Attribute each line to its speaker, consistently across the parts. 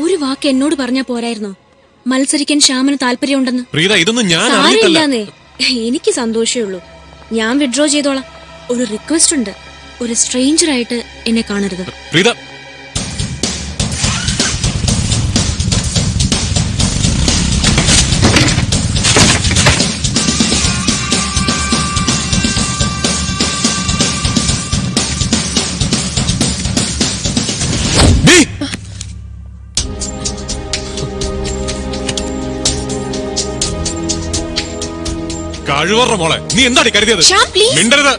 Speaker 1: ഒരു വാക്ക് എന്നോട് പറഞ്ഞാ പോരായിരുന്നോ? മത്സരിക്കാൻ ശ്യാമിന് താല്പര്യമുണ്ടെന്ന്.
Speaker 2: സാരമില്ലാന്നേ,
Speaker 1: എനിക്ക് സന്തോഷമേ ഉള്ളൂ. ഞാൻ വിഡ്രോ ചെയ്തോളാം. ഒരു റിക്വസ്റ്റ് ഉണ്ട്, ഒരു സ്ട്രേഞ്ചർ ആയിട്ട് എന്നെ കാണരുത്.
Speaker 2: കഴിവറ മോളെ, നീ എന്താടി കരുതിയത്? മിണ്ടരുത്.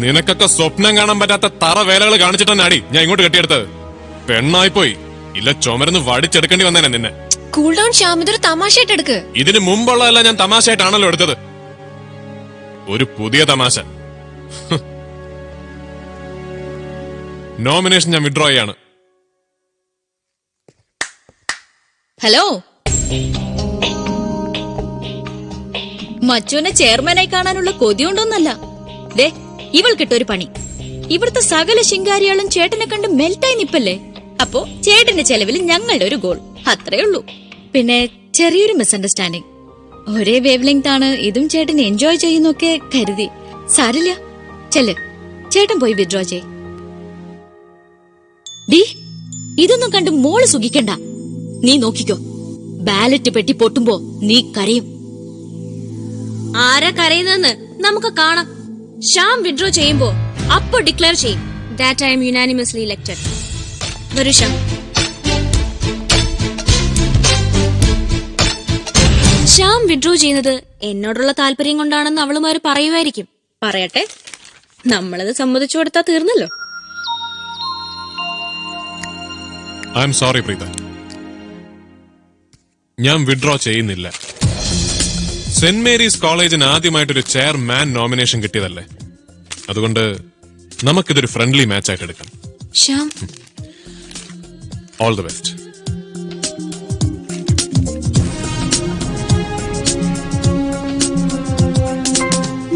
Speaker 2: നിനക്കൊക്കെ സ്വപ്നം കാണാൻ പറ്റാത്ത തറ വേലകൾ കാണിച്ചിട്ടാടി ഞാൻ ഇങ്ങോട്ട് കെട്ടിയെടുത്തത്. പെണ്ണായി പോയി, ഇല്ല ചുമരന്ന് വടിച്ചെടുക്കേണ്ടി വന്നേനെ നിന്നെ.
Speaker 3: കൂൾ ഡൗൺ ശ്യാം, ഇതൊരു തമാശയായിട്ട് എടുക്ക്.
Speaker 2: ഇതിന് മുമ്പുള്ളതല്ല ഞാൻ തമാശയായിട്ടാണല്ലോ എടുത്തത്. ഒരു പുതിയ തമാശ. നോമിനേഷൻ ഞാൻ വിഡ്രോ ചെയ്യാണ്.
Speaker 4: ഹലോ, മച്ചോനെ ചെയർമാനായി കാണാനുള്ള കൊതിയുണ്ടോന്നല്ല. ദേ, ഇവൾക്കിട്ടൊരു പണി. ഇവിടുത്തെ സകല ശിങ്കാരിയാളും ചേട്ടനെ കണ്ട് മെൽറ്റായി നിപ്പല്ലേ. അപ്പോ ചേട്ടന്റെ ചെലവിൽ ഞങ്ങളുടെ ഒരു ഗോൾ, അത്രേ ഉള്ളൂ. പിന്നെ ചെറിയൊരു മിസ്അണ്ടർസ്റ്റാൻഡിങ്. ഒരേ വേവ് ലെങ്ത് ആണ്, ഇതും ചേട്ടൻ എൻജോയ് ചെയ്യുന്നൊക്കെ കരുതി. സാരില്ല, ചെല്ല്, ചേട്ടൻ പോയി വിഡ്രോ ചെയ്. ഡി, ഇതൊന്നും കണ്ട് മോള് സുഖിക്കണ്ട. നീ നോക്കിക്കോ, ബാലറ്റ് പെട്ടി പൊട്ടുമ്പോ നീ കരയും.
Speaker 1: ആരാ കരയുന്നെന്ന് നമുക്ക് കാണാം. ശ്യാം വിഡ്രോ ചെയ്യുമ്പോ അപ്പൊ ഡിക്ലെയർ ചെയ്യും that I am unanimously elected. വരൂ ശ്യാം. ശ്യാം വിഡ്രോ ചെയ്യുന്നത് എന്നോടുള്ള താല്പര്യം കൊണ്ടാണെന്ന് അവളുമാര് പറയുമായിരിക്കും. പറയട്ടെ, നമ്മളത് സമ്മതിച്ചു കൊടുത്താ തീർന്നല്ലോ.
Speaker 2: ഐ എം സോറി പ്രീത, ഞാൻ വിഡ്രോ ചെയ്യുന്നില്ല. സെന്റ് മേരീസ് കോളേജിന് ആദ്യമായിട്ടൊരു ചെയർമാൻ നോമിനേഷൻ കിട്ടിയതല്ലേ, അതുകൊണ്ട് നമുക്കിതൊരു ഫ്രണ്ട്ലി മാച്ച് ആയിട്ട് എടുക്കാം.
Speaker 1: Shyam,
Speaker 2: all the best.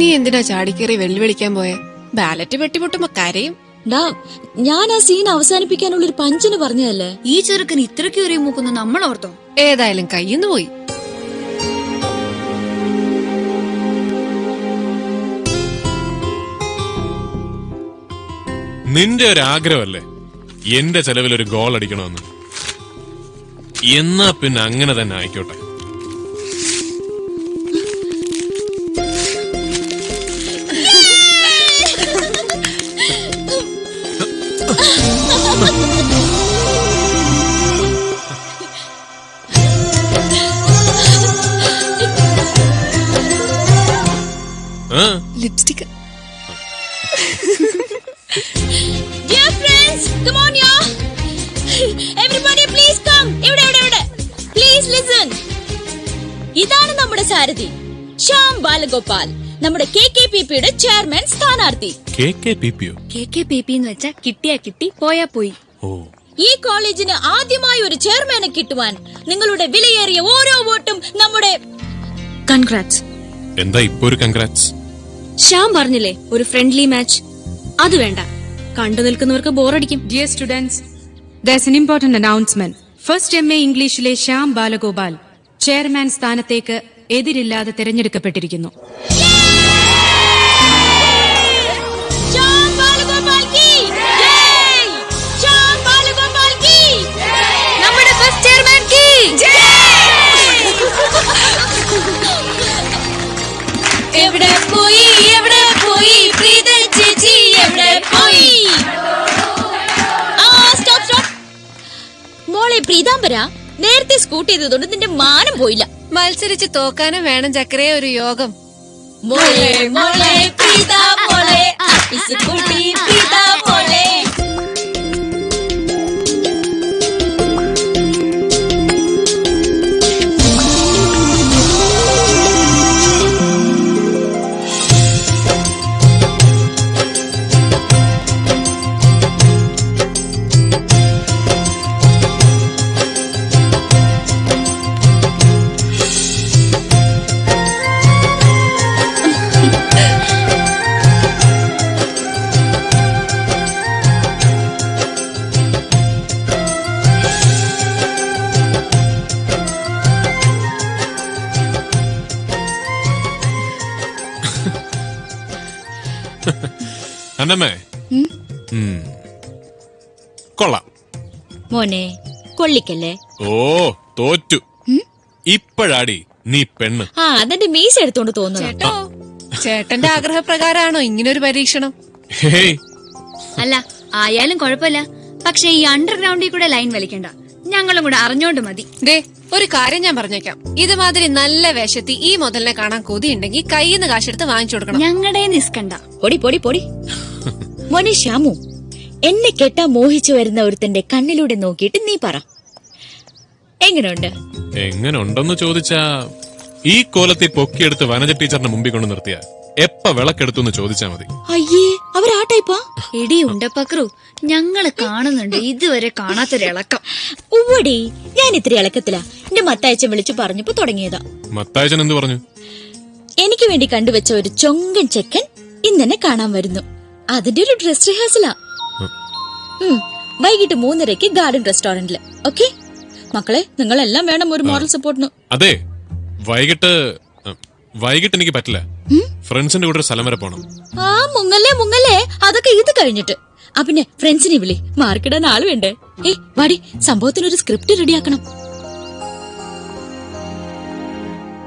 Speaker 3: നീ എന്തിനാ ചാടിക്കേറി വെല്ലുവിളിക്കാൻ പോയെ? ബാലറ്റ് വെട്ടിമുട്ടുമ്പോ കരയും.
Speaker 4: ഞാൻ ആ സീൻ അവസാനിപ്പിക്കാനുള്ള ഒരു പഞ്ചിന് പറഞ്ഞതല്ലേ.
Speaker 1: ഈ ചെറുക്കന് ഇത്രയ്ക്ക് ഒരു മൂക്കുന്ന നമ്മൾ ഓർത്തോ?
Speaker 3: ഏതായാലും കയ്യിന്ന് പോയി.
Speaker 2: നിന്റെ ഒരു ആഗ്രഹമല്ലേ എന്റെ ചെലവിൽ ഒരു ഗോൾ അടിക്കണമെന്ന്? എന്നാ പിന്നെ അങ്ങനെ തന്നെ ആയിക്കോട്ടെ.
Speaker 3: Lipstick.
Speaker 4: Dear friends, come on y'all. Everybody please come. ഇവിടെ. Please listen. ഇതാണ് നമ്മുടെ സാരഥി ശ്യാം ബാലഗോപാൽ, നമ്മുടെ KKPP-യുടെ ചെയർമാൻ സ്ഥാനാർത്ഥി.
Speaker 1: KKPP എന്ന് വെച്ചാ കിട്ടിയാ കിട്ടി, പോയാ പോയി.
Speaker 4: ഈ കോളേജിന് ആദ്യമായി ഒരു ചെയർമാനെ കിട്ടുവാൻ നിങ്ങളുടെ വിലയേറിയ ഓരോ വോട്ടും നമ്മുടെ
Speaker 1: കൺഗ്രാറ്റ്സ്.
Speaker 2: എന്താ ഇപ്പൊ ഒരു കൺഗ്രാറ്റ്സ്?
Speaker 1: ശ്യാം പറഞ്ഞില്ലേ ഒരു ഫ്രണ്ട്ലി മാച്ച്, അത് വേണ്ട. കണ്ടു നിൽക്കുന്നവർക്ക് ബോറടിക്കും.
Speaker 5: Dear students, there's an important announcement. First MA ഇംഗ്ലീഷിലെ ശ്യാം ബാലഗോപാൽ ചെയർമാൻ സ്ഥാനത്തേക്ക് എതിരില്ലാതെ തെരഞ്ഞെടുക്കപ്പെട്ടിരിക്കുന്നു.
Speaker 4: നമ്മുടെ ഫസ്റ്റ് ചെയർമാൻ കി എവിടെ പോയി പ്രീത ചേച്ചി, എവിടെ പോയി? സ്റ്റോപ്പ്. മോളെ പ്രീതാംബര, നേരത്തെ സ്കൂട്ട് ചെയ്തതുകൊണ്ട് നിന്റെ മാനം പോയില്ല.
Speaker 3: മത്സരിച്ച് തോക്കാനും വേണം ചക്കരയെ ഒരു യോഗം.
Speaker 4: മോളെ പ്രീത മോളെ, പ്രീത മോളെ.
Speaker 2: അന്നമ്മേ കൊള്ളാം.
Speaker 4: മോനെ കൊള്ളിക്കല്ലേ.
Speaker 2: ഓ തോറ്റു. ഇപ്പഴാടി നീ പെണ്ണ്.
Speaker 4: ആ അതെന്റെ മീശ എടുത്തോണ്ട് തോന്നുന്നു.
Speaker 3: ചേട്ടോ ചേട്ടന്റെ ആഗ്രഹപ്രകാരാണോ ഇങ്ങനൊരു പരീക്ഷണം?
Speaker 2: ഹേയ്,
Speaker 6: അല്ല ആയാലും കുഴപ്പമില്ല. പക്ഷെ ഈ അണ്ടർഗ്രൗണ്ടിൽ കൂടെ ലൈൻ വലിക്കണ്ട, ഞങ്ങളും കൂടെ അറിഞ്ഞോണ്ട് മതി.
Speaker 3: ദേ ഒരു കാര്യം ഞാൻ പറഞ്ഞേക്കാം, ഇതുമാതിരി നല്ല വേഷത്തി ഈ മുതലിനെ കാണാൻ കൊതിയുണ്ടെങ്കിൽ കയ്യിന്ന് കാശെടുത്ത് വാങ്ങിച്ചു കൊടുക്കണം.
Speaker 6: ഞങ്ങളുടെ നിസ്കണ്ട.
Speaker 4: പൊടി പൊടി പൊടി. മോനെ ശ്യാമു, എന്നെ കെട്ടാൻ മോഹിച്ചു വരുന്ന ഒരുത്തന്റെ കണ്ണിലൂടെ നോക്കിയിട്ട് നീ പറ, എങ്ങനെയുണ്ട്?
Speaker 2: എങ്ങനെ ഉണ്ടെന്ന് ചോദിച്ചാ ഈ കോലത്തിൽ പൊക്കിയെടുത്ത് വനജ ടീച്ചറിന്റെ മുമ്പിൽ കൊണ്ട് നിർത്തിയ എപ്പ വിളക്കെടുത്തു ചോദിച്ചാ മതി.
Speaker 4: അയ്യേ, അവരാട്ടായിപ്പാ.
Speaker 6: എടി ഉണ്ടപ്പക്രു, ഞങ്ങള് കാണുന്നുണ്ട് ഇതുവരെ കാണാത്തൊരിളക്കം.
Speaker 4: ഉവ്വടി, ഞാൻ ഇത്തിരി ഇളക്കത്തില. എന്റെ മത്തായച്ചൻ വിളിച്ചു പറഞ്ഞപ്പോ തുടങ്ങിയതാ.
Speaker 2: മത്തായച്ചൻ എന്ത് പറഞ്ഞു?
Speaker 4: എനിക്ക് വേണ്ടി കണ്ടുവച്ച ഒരു ചൊങ്കൻ ചെക്കൻ ഇന്നെന്നെ കാണാൻ വരുന്നു. അതിന്റെ ഒരു ഡ്രസ് റിഹേഴ്സലാ. വൈകിട്ട് 3:30 ഗാർഡൻ റെസ്റ്റോറന്റില്. ഓക്കെ മക്കളെ, നിങ്ങളെല്ലാം വേണം ഒരു മോറൽ സപ്പോർട്ടിന്.
Speaker 2: അതെ, വൈകിട്ട് എനിക്ക് പറ്റില്ല. ഫ്രണ്ട്സിന്റെ കൂടെ ഒരു സ്ഥലം വരെ പോണം.
Speaker 4: ആ മുങ്ങല്ലേ, അതൊക്കെ ഇത് കഴിഞ്ഞിട്ട്. പിന്നെ ഫ്രണ്ട്സിനെ വിളി, മാർക്കിടാൻ ആള് വേണ്ടേ? വാടി, സംഭവത്തിനൊരു സ്ക്രിപ്റ്റ് റെഡിയാക്കണം.